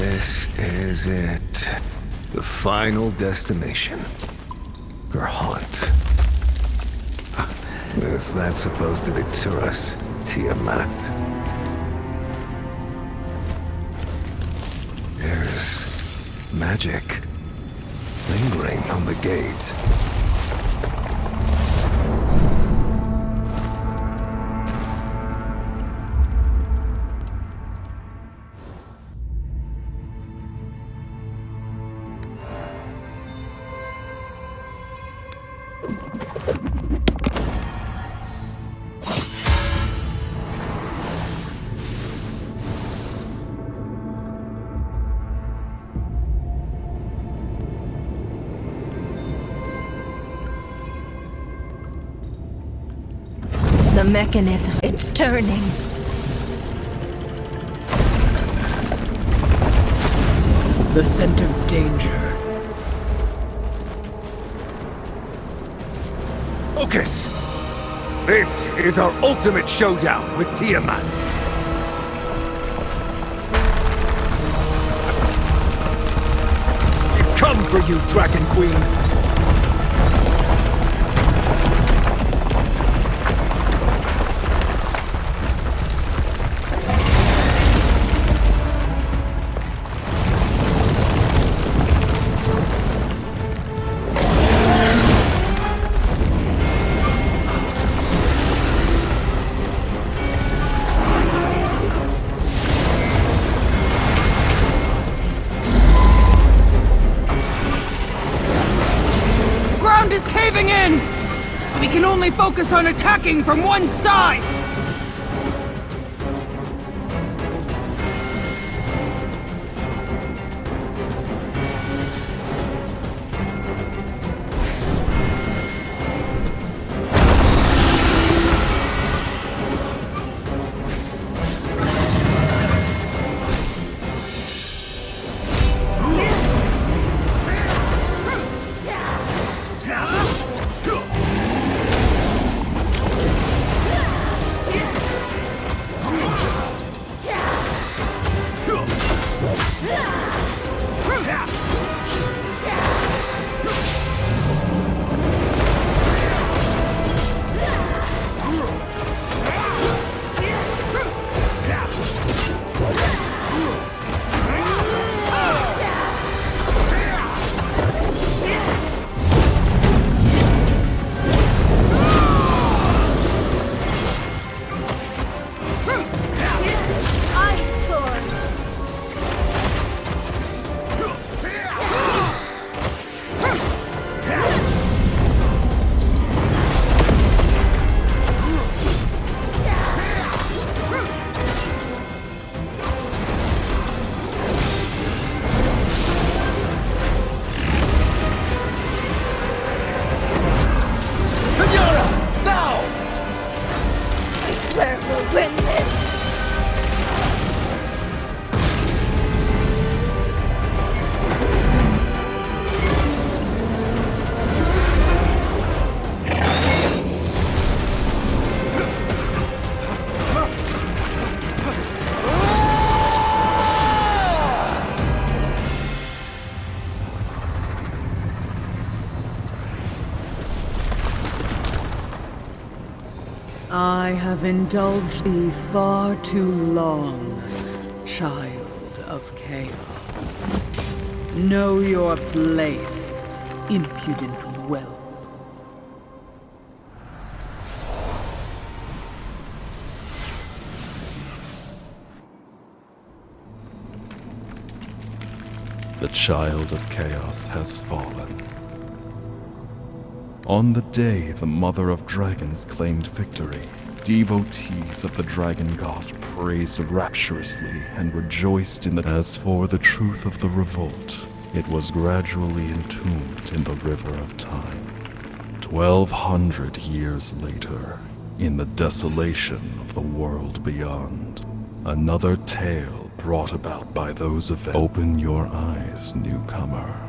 This is it. The final destination. Her haunt. Is that supposed to deter us, Tiamat? There's magic lingering on the gate. The mechanism, it's turning. The scent of danger. Focus! This is our ultimate showdown with Tiamat. We've come for you, Dragon Queen. Is caving in! We can only focus on attacking from one side! I have indulged thee far too long, child of chaos. Know your place, impudent whelp. The child of chaos has fallen. On the day the Mother of Dragons claimed victory, devotees of the Dragon God praised rapturously and rejoiced in the... As for the truth of the revolt, it was gradually entombed in the river of time. 1,200 years later, in the desolation of the world beyond, another tale brought about by those events. Open your eyes, newcomer.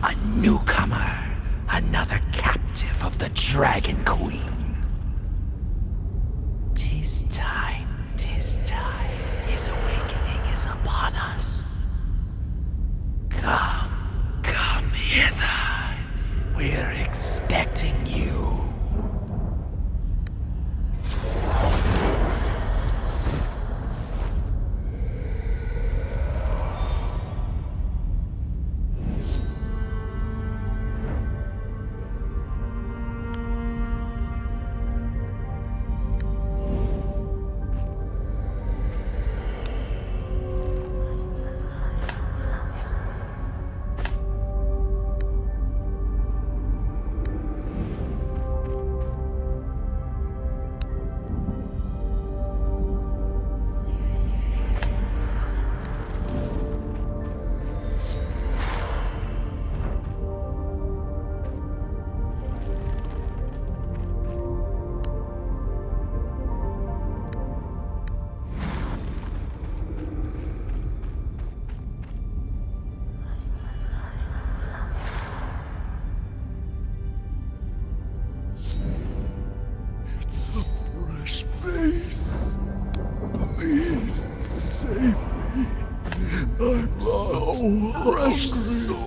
A newcomer, another captive of the Dragon Queen. 'Tis time, his awakening is upon us. Come hither. We're expecting you. It's a fresh face. Please save me. I'm so hungry.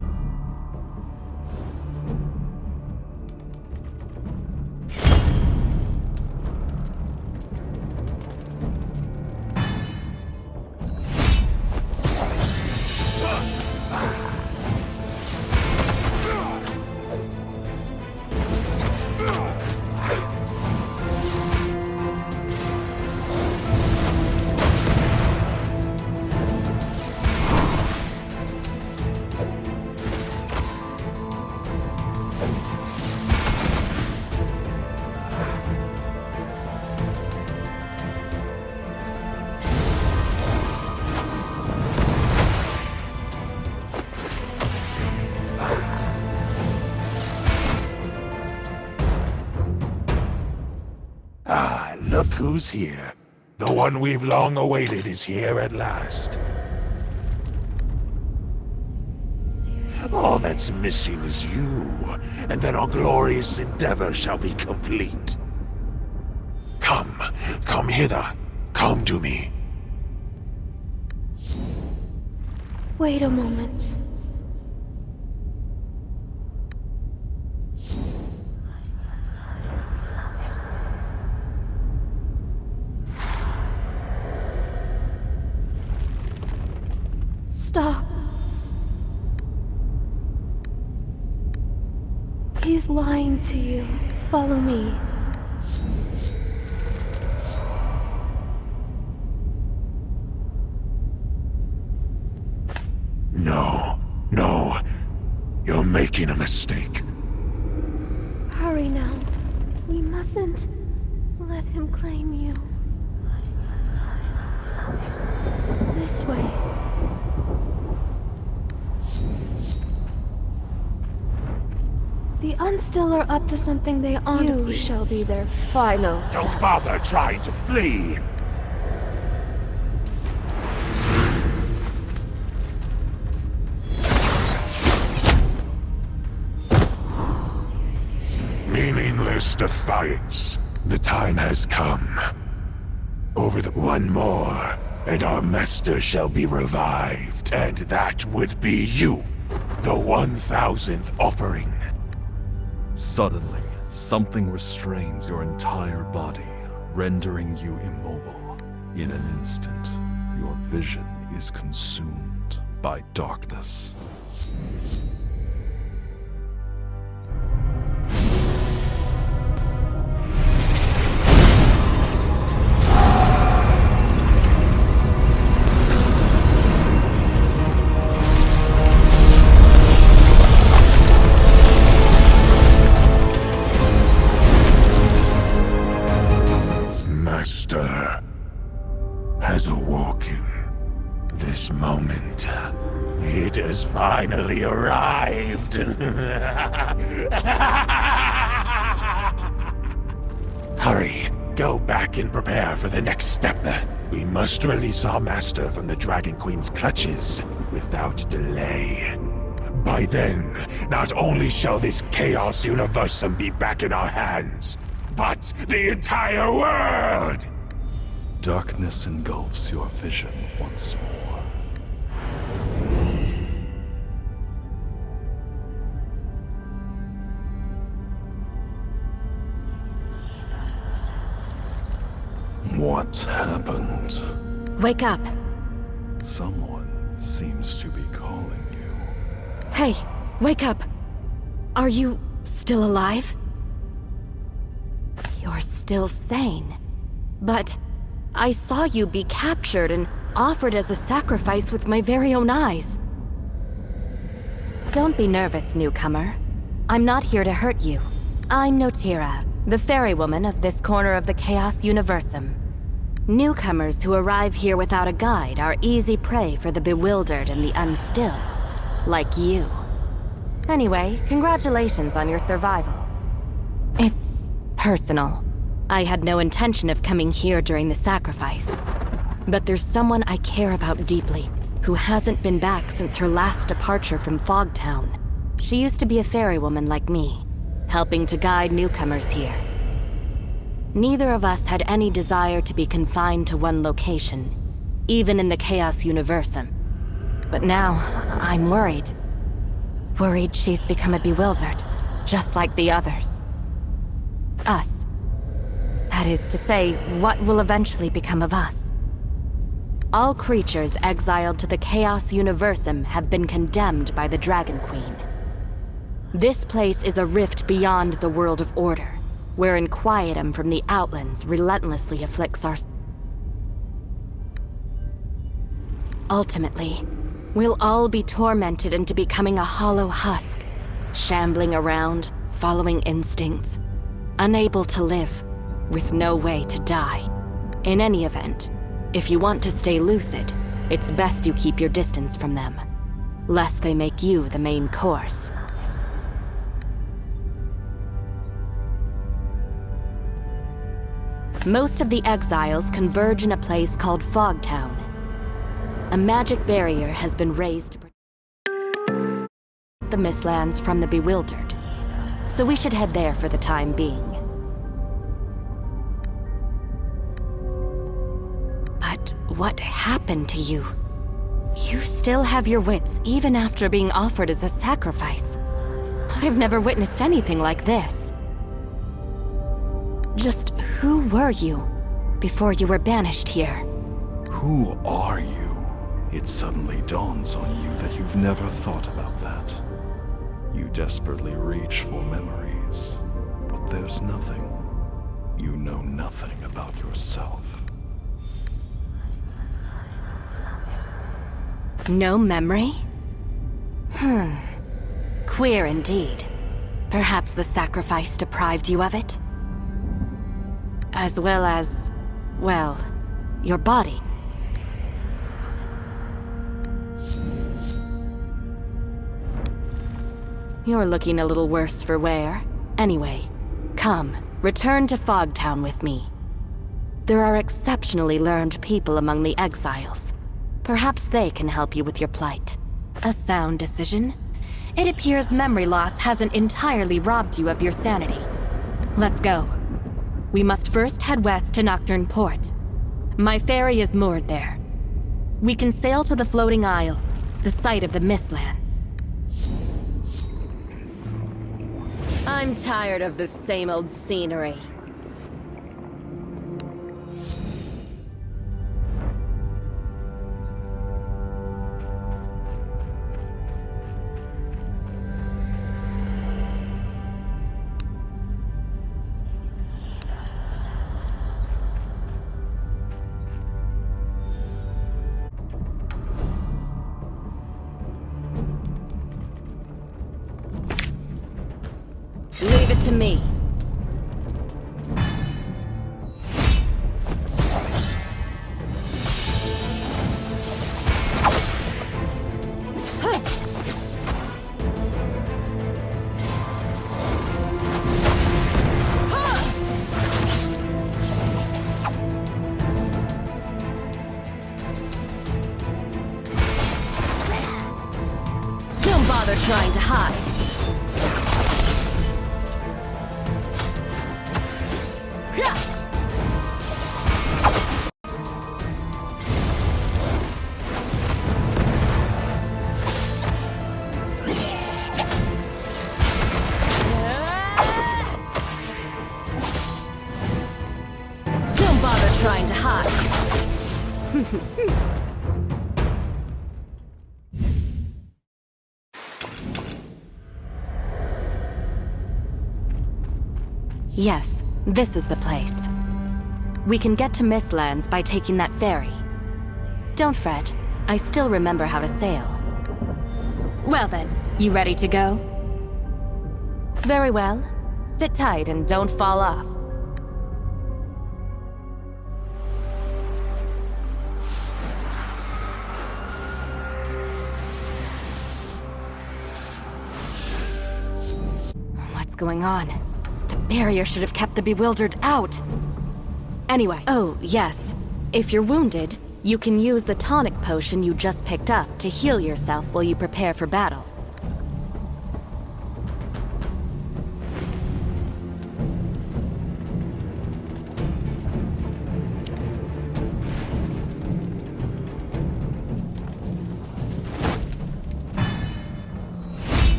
Look who's here. The one we've long awaited is here at last. All that's missing is you, and then our glorious endeavor shall be complete. Come hither. Come to me. Wait a moment. Stop. He's lying to you. Follow me. No. You're making a mistake. Hurry now. We mustn't let him claim you. This way. The Unstill are up to something they aren't. You shall be their final Don't bother trying to flee. Meaningless defiance. The time has come. Over the one more, and our master shall be revived. And that would be you. The 1000th offering. Suddenly, something restrains your entire body, rendering you immobile. In an instant, your vision is consumed by darkness. finally arrived! Hurry, go back and prepare for the next step. We must release our master from the Dragon Queen's clutches without delay. By then, not only shall this Chaos Universum be back in our hands, but the entire world! Darkness engulfs your vision once more. What happened? Wake up. Someone seems to be calling you. Hey, wake up. Are you still alive? You're still sane. But I saw you be captured and offered as a sacrifice with my very own eyes. Don't be nervous, newcomer. I'm not here to hurt you. I'm Notira, the fairy woman of this corner of the Chaos Universum. Newcomers who arrive here without a guide are easy prey for the bewildered and the unstill, like you. Anyway, congratulations on your survival. It's personal. I had no intention of coming here during the sacrifice. But there's someone I care about deeply, who hasn't been back since her last departure from Fogtown. She used to be a fairy woman like me, helping to guide newcomers here. Neither of us had any desire to be confined to one location, even in the Chaos Universum. But now, I'm worried. Worried she's become a bewildered, just like the others. Us. That is to say, what will eventually become of us. All creatures exiled to the Chaos Universum have been condemned by the Dragon Queen. This place is a rift beyond the world of order, where inquietum from the Outlands relentlessly afflicts our... Ultimately, we'll all be tormented into becoming a hollow husk, shambling around, following instincts, unable to live, with no way to die. In any event, if you want to stay lucid, it's best you keep your distance from them, lest they make you the main course. Most of the exiles converge in a place called Fogtown. A magic barrier has been raised to protect the Mistlands from the bewildered, so we should head there for the time being. But what happened to you? You still have your wits even after being offered as a sacrifice. I've never witnessed anything like this. Just who were you before you were banished here? Who are you? It suddenly dawns on you that you've never thought about that. You desperately reach for memories, but there's nothing. You know nothing about yourself. No memory? Queer indeed. Perhaps the sacrifice deprived you of it? As well as, well, your body. You're looking a little worse for wear. Anyway, come, return to Fogtown with me. There are exceptionally learned people among the exiles. Perhaps they can help you with your plight. A sound decision. It appears memory loss hasn't entirely robbed you of your sanity. Let's go. We must first head west to Nocturne Port. My ferry is moored there. We can sail to the Floating Isle, the site of the Mistlands. I'm tired of the same old scenery. Leave it to me. Don't bother trying to hide. Yes, this is the place. We can get to Mistlands by taking that ferry. Don't fret, I still remember how to sail. Well then, you ready to go? Very well. Sit tight and don't fall off. What's going on? The barrier should have kept the bewildered out. Anyway, oh yes. If you're wounded, you can use the tonic potion you just picked up to heal yourself while you prepare for battle.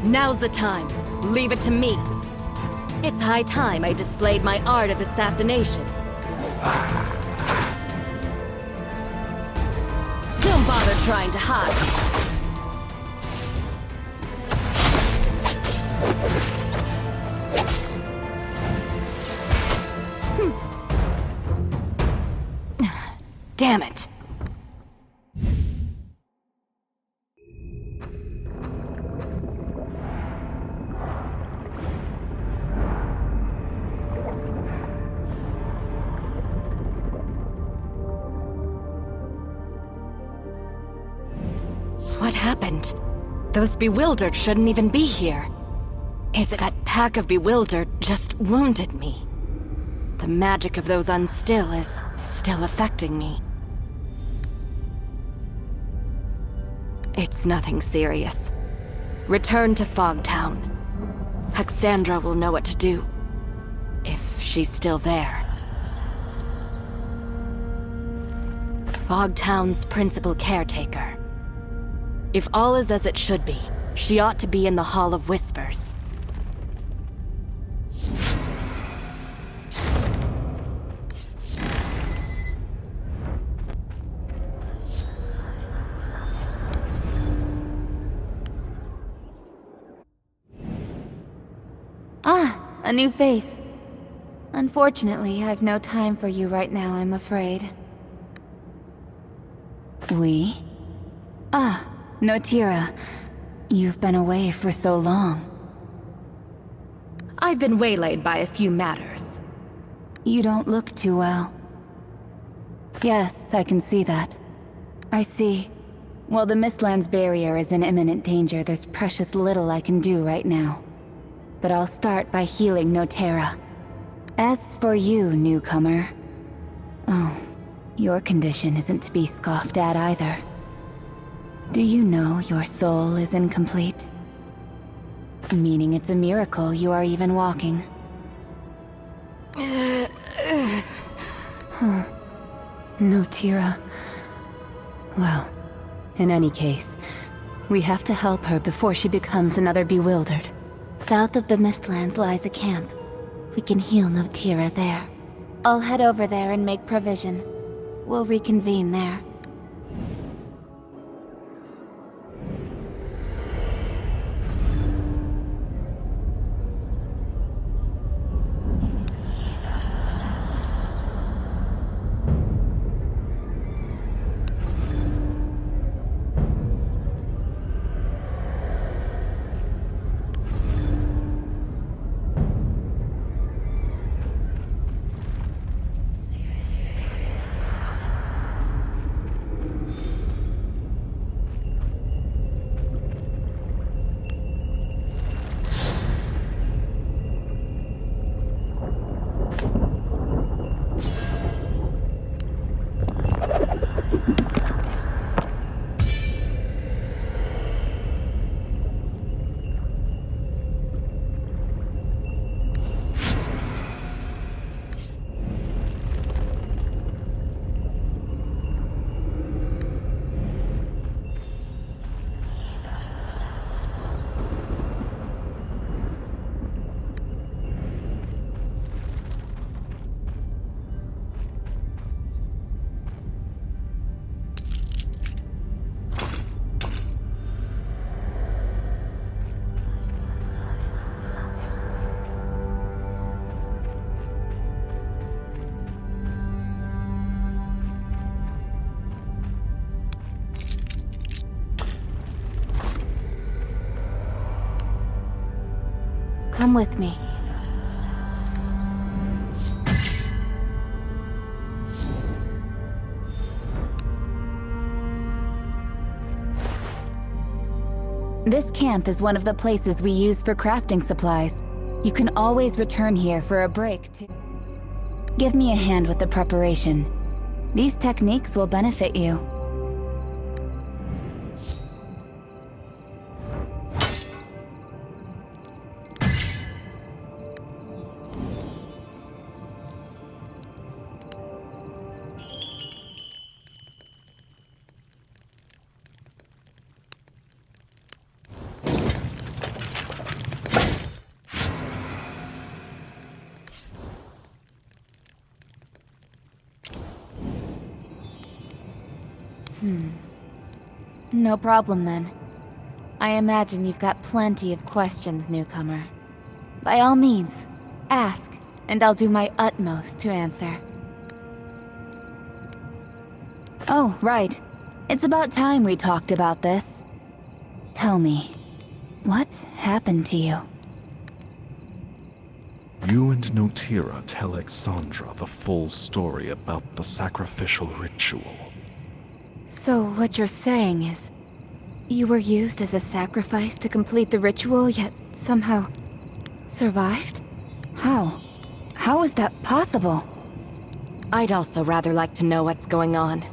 Now's the time. Leave it to me. It's high time I displayed my art of assassination. Don't bother trying to hide. Damn it. What happened? Those bewildered shouldn't even be here. Is it that pack of bewildered just wounded me? The magic of those unstill is still affecting me. It's nothing serious. Return to Fogtown. Hexandra will know what to do. If she's still there. Fogtown's principal caretaker. If all is as it should be, she ought to be in the Hall of Whispers. Ah, a new face. Unfortunately, I've no time for you right now, I'm afraid. We? Ah, Notira. You've been away for so long. I've been waylaid by a few matters. You don't look too well. Yes, I can see that. I see. While the Mistlands barrier is in imminent danger, there's precious little I can do right now. But I'll start by healing Notera. As for you, newcomer... Oh, your condition isn't to be scoffed at either. Do you know your soul is incomplete? Meaning it's a miracle you are even walking. Notira. Well, in any case, we have to help her before she becomes another bewildered. South of the Mistlands lies a camp. We can heal Notira there. I'll head over there and make provision. We'll reconvene there. Come with me. This camp is one of the places we use for crafting supplies. You can always return here for a break, too. Give me a hand with the preparation. These techniques will benefit you. No problem then. I imagine you've got plenty of questions, newcomer. By all means, ask, and I'll do my utmost to answer. Oh, right. It's about time we talked about this. Tell me, what happened to you? You and Notira tell Exandra the full story about the sacrificial ritual. So what you're saying is, you were used as a sacrifice to complete the ritual, yet somehow survived? How? How is that possible? I'd also rather like to know what's going on.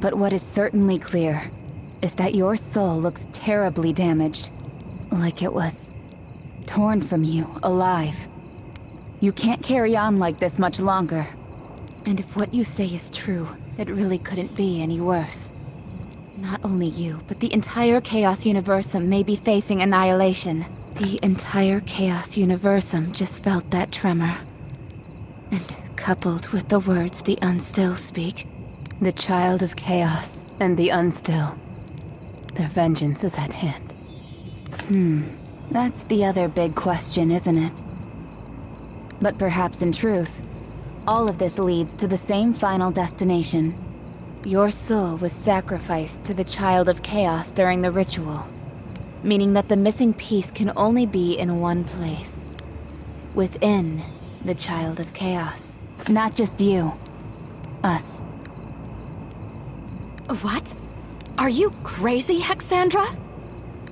But what is certainly clear is that your soul looks terribly damaged. Like it was torn from you, alive. You can't carry on like this much longer. And if what you say is true, it really couldn't be any worse. Not only you, but the entire Chaos Universum may be facing annihilation. The entire Chaos Universum just felt that tremor. And coupled with the words the Unstill speak, the Child of Chaos and the Unstill, their vengeance is at hand. That's the other big question, isn't it? But perhaps in truth, all of this leads to the same final destination. Your soul was sacrificed to the Child of Chaos during the ritual, meaning that the missing piece can only be in one place. Within the Child of Chaos. Not just you. Us. What? Are you crazy, Hexandra?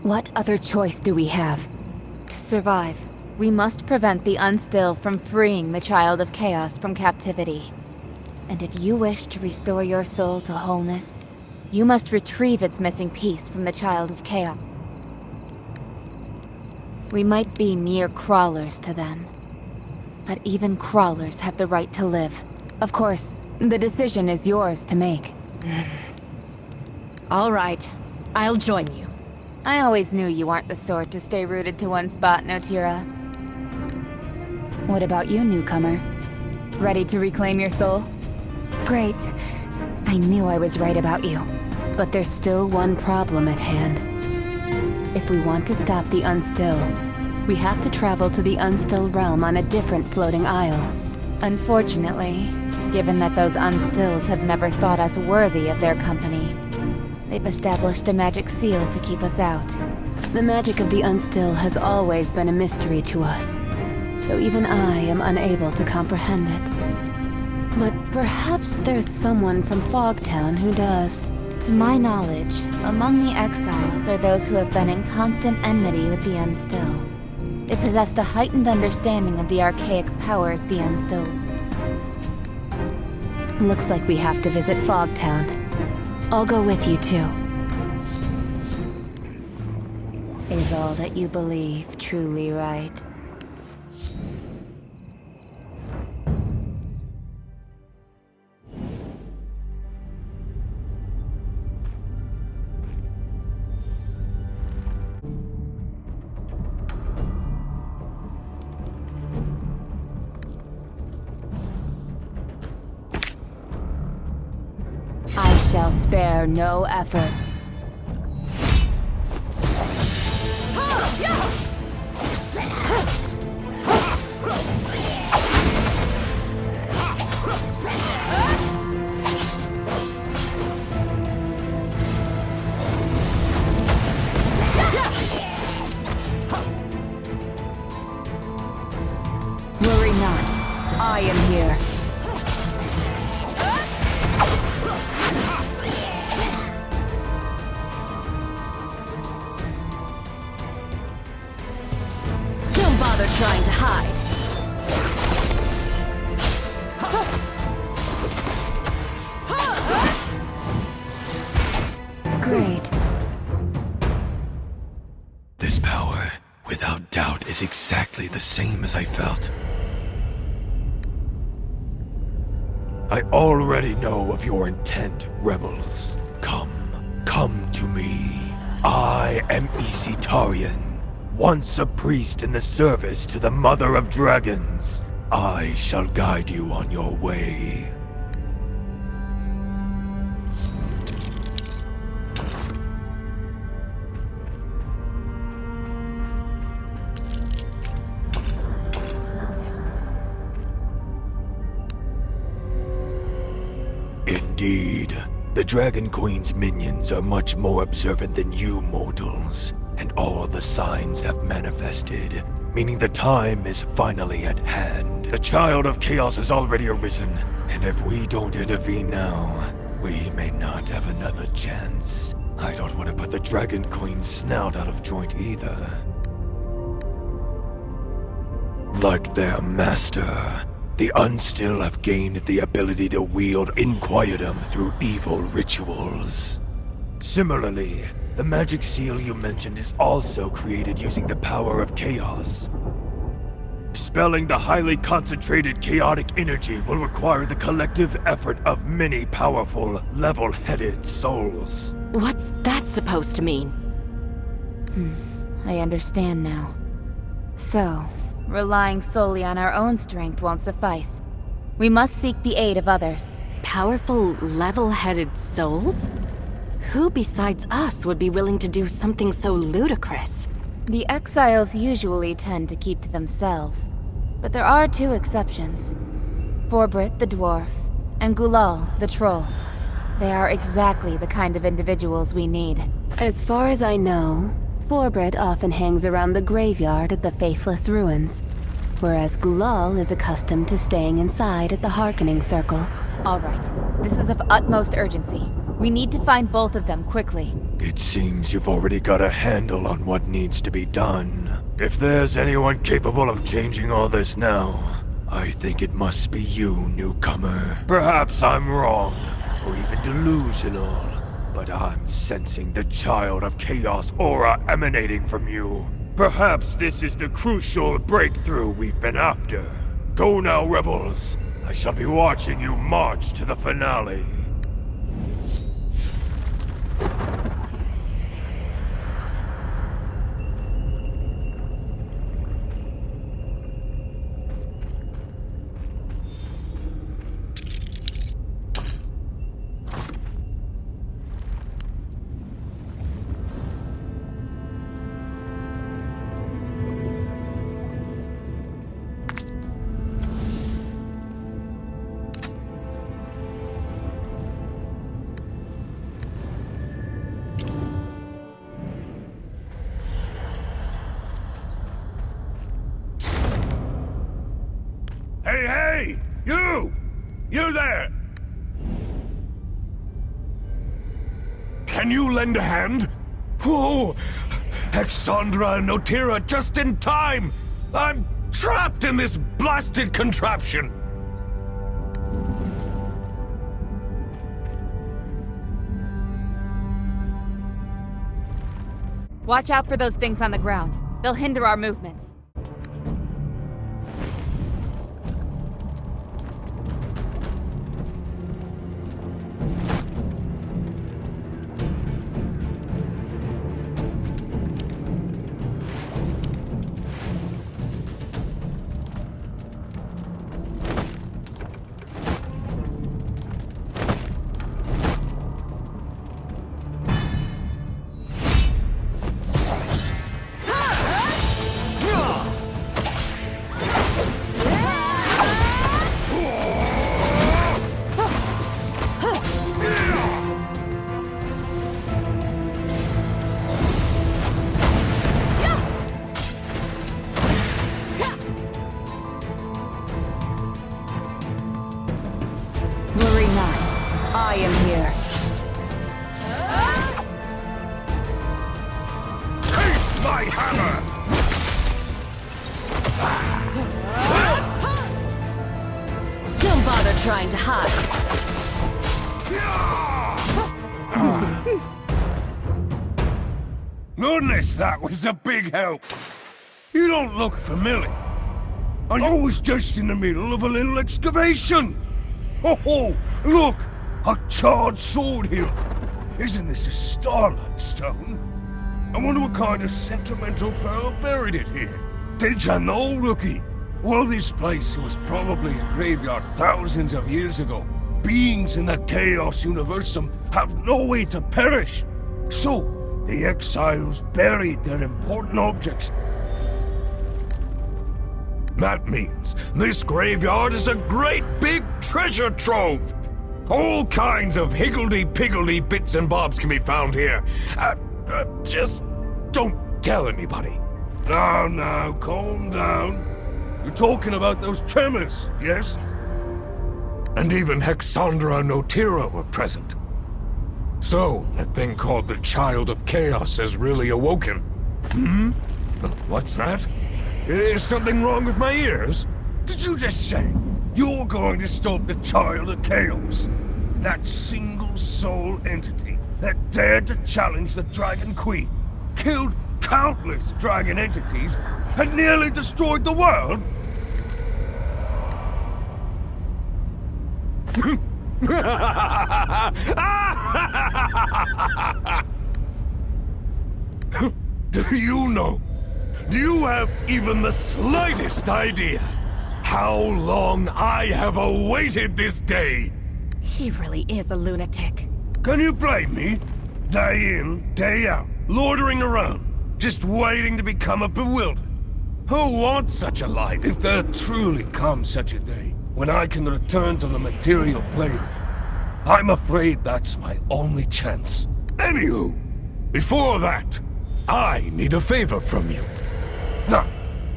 What other choice do we have? To survive, we must prevent the Unstill from freeing the Child of Chaos from captivity. And if you wish to restore your soul to wholeness, you must retrieve its missing piece from the Child of Chaos. We might be mere crawlers to them, but even crawlers have the right to live. Of course, the decision is yours to make. All right, I'll join you. I always knew you aren't the sort to stay rooted to one spot, Notira. What about you, newcomer? Ready to reclaim your soul? Great. I knew I was right about you. But there's still one problem at hand. If we want to stop the Unstill, we have to travel to the Unstill realm on a different floating isle. Unfortunately, given that those Unstills have never thought us worthy of their company, they've established a magic seal to keep us out. The magic of the Unstill has always been a mystery to us, so even I am unable to comprehend it. But perhaps there's someone from Fogtown who does. To my knowledge, among the exiles are those who have been in constant enmity with the Unstill. They possessed a heightened understanding of the archaic powers the Unstill. Looks like we have to visit Fogtown. I'll go with you too. Is all that you believe truly right? I shall spare no effort. Great. This power, without doubt, is exactly the same as I felt. I already know of your intent, rebels. Come to me. I am Isitarian, once a priest in the service to the Mother of Dragons. I shall guide you on your way. Indeed. The Dragon Queen's minions are much more observant than you mortals, and all the signs have manifested, meaning the time is finally at hand. The Child of Chaos has already arisen, and if we don't intervene now, we may not have another chance. I don't want to put the Dragon Queen's snout out of joint either. Like their master, the Unstill have gained the ability to wield Inquietum through evil rituals. Similarly, the magic seal you mentioned is also created using the power of chaos. Spelling the highly concentrated chaotic energy will require the collective effort of many powerful, level-headed souls. What's that supposed to mean? I understand now. So, relying solely on our own strength won't suffice. We must seek the aid of others. Powerful, level-headed souls? Who besides us would be willing to do something so ludicrous? The exiles usually tend to keep to themselves, but there are two exceptions. Forbrit the dwarf, and Gulal the troll. They are exactly the kind of individuals we need. As far as I know, Forbrit often hangs around the graveyard at the Faithless Ruins, whereas Gulal is accustomed to staying inside at the Hearkening Circle. All right, this is of utmost urgency. We need to find both of them quickly. It seems you've already got a handle on what needs to be done. If there's anyone capable of changing all this now, I think it must be you, newcomer. Perhaps I'm wrong, or even delusional, but I'm sensing the Child of Chaos aura emanating from you. Perhaps this is the crucial breakthrough we've been after. Go now, rebels. I shall be watching you march to the finale. Hey! You! You there! Can you lend a hand? Whoa! Exandra and Notira just in time! I'm trapped in this blasted contraption! Watch out for those things on the ground. They'll hinder our movements. Goodness, that was a big help. You don't look familiar. I was just in the middle of a little excavation. Oh, look! A charred sword hilt. Isn't this a starlight stone? I wonder what kind of sentimental fellow buried it here. Did you know, rookie? Well, this place was probably a graveyard thousands of years ago. Beings in the Chaos Universum have no way to perish. So, the exiles buried their important objects. That means this graveyard is a great big treasure trove. All kinds of higgledy-piggledy bits and bobs can be found here. Just don't tell anybody. Now, calm down. You're talking about those tremors, yes? And even Hexandra and Notira were present. So, that thing called the Child of Chaos has really awoken. What's that? Is something wrong with my ears? Did you just say you're going to stop the Child of Chaos? That single soul entity that dared to challenge the Dragon Queen, killed countless dragon entities, and nearly destroyed the world? Do you know? Do you have even the slightest idea how long I have awaited this day? He really is a lunatic. Can you blame me? Day in, day out, loitering around, just waiting to become a bewildered. Who wants such a life if there truly comes such a day when I can return to the material plane? I'm afraid that's my only chance. Anywho, before that, I need a favor from you. No,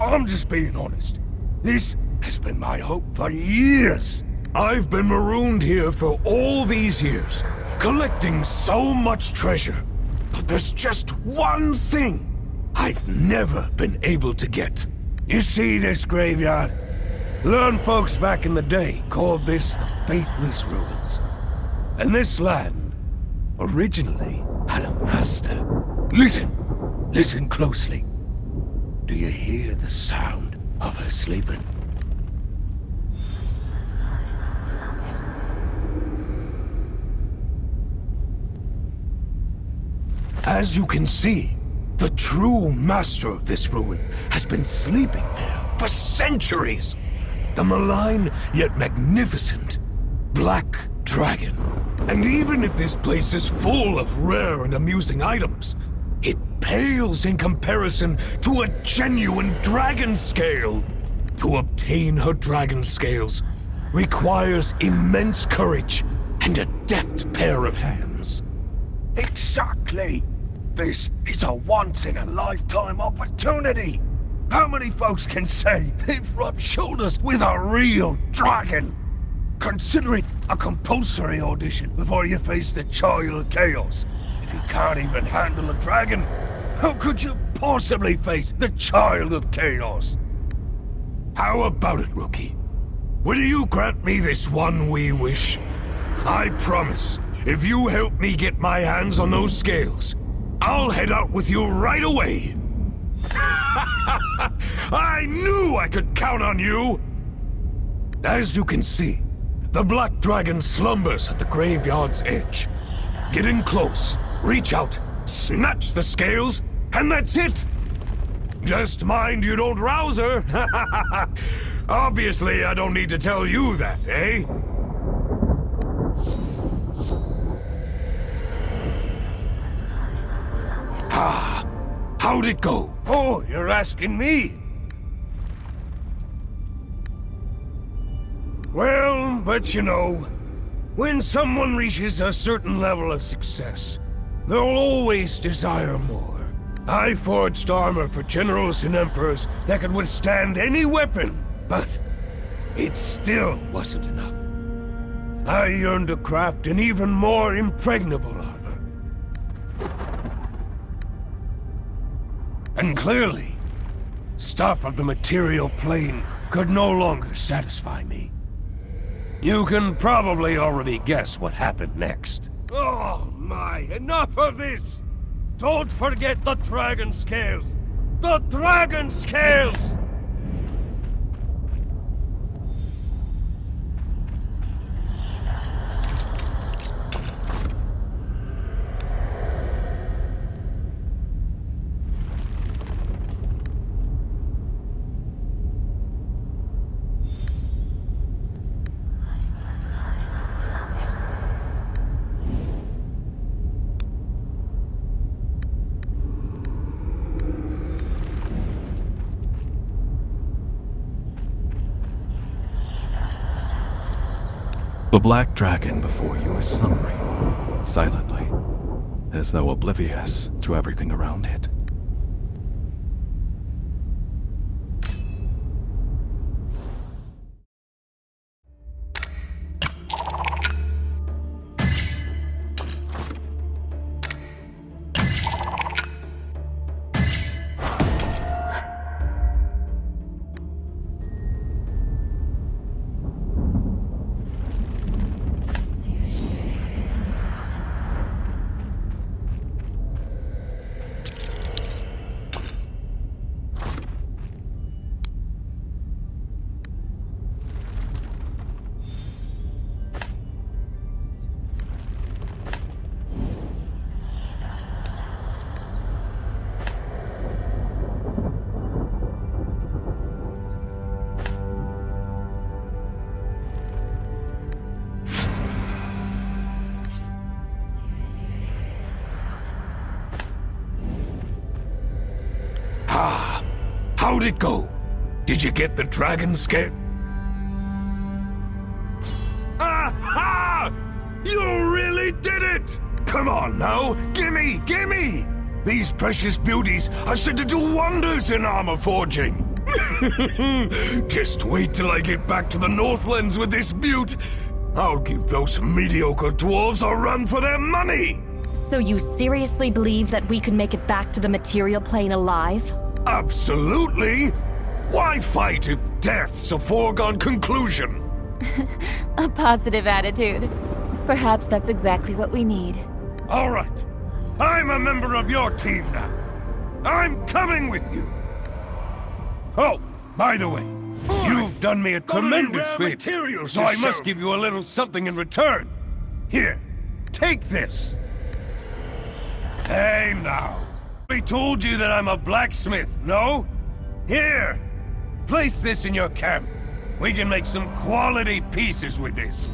I'm just being honest. This has been my hope for years. I've been marooned here for all these years, collecting so much treasure. But there's just one thing I've never been able to get. You see this graveyard? Learned folks back in the day called this the Faithless Ruins. And this land originally had a master. Listen closely. Do you hear the sound of her sleeping? As you can see, the true master of this ruin has been sleeping there for centuries. The malign yet magnificent Black Dragon. And even if this place is full of rare and amusing items, it pales in comparison to a genuine dragon scale. To obtain her dragon scales requires immense courage and a deft pair of hands. Exactly! This is a once-in-a-lifetime opportunity! How many folks can say they've rubbed shoulders with a real dragon? Consider it a compulsory audition before you face the Child of Chaos. If you can't even handle a dragon, how could you possibly face the Child of Chaos? How about it, rookie? Will you grant me this one wee wish? I promise, if you help me get my hands on those scales, I'll head out with you right away. I knew I could count on you! As you can see, the Black Dragon slumbers at the graveyard's edge. Get in close, reach out, snatch the scales, and that's it! Just mind you don't rouse her! Obviously, I don't need to tell you that, eh? Ah, how'd it go? Oh, you're asking me? Well, but you know, when someone reaches a certain level of success, they'll always desire more. I forged armor for generals and emperors that could withstand any weapon, but it still wasn't enough. I yearned to craft an even more impregnable armor. And clearly, stuff of the material plane could no longer satisfy me. You can probably already guess what happened next. Oh my, enough of this! Don't forget the dragon scales! The dragon scales! The black dragon before you is slumbering, silently, as though oblivious to everything around it. How'd it go? Did you get the dragon scale? Aha! You really did it! Come on now, gimme, gimme! These precious beauties are said to do wonders in armor forging. Just wait till I get back to the Northlands with this beaut. I'll give those mediocre dwarves a run for their money! So you seriously believe that we could make it back to the material plane alive? Absolutely! Why fight if death's a foregone conclusion? A positive attitude. Perhaps that's exactly what we need. All right. I'm a member of your team now. I'm coming with you. Oh, by the way, you've done me a tremendous favor, so I must give you a little something in return. Here, take this. Hey now. I told you that I'm a blacksmith, no? Here, place this in your camp. We can make some quality pieces with this.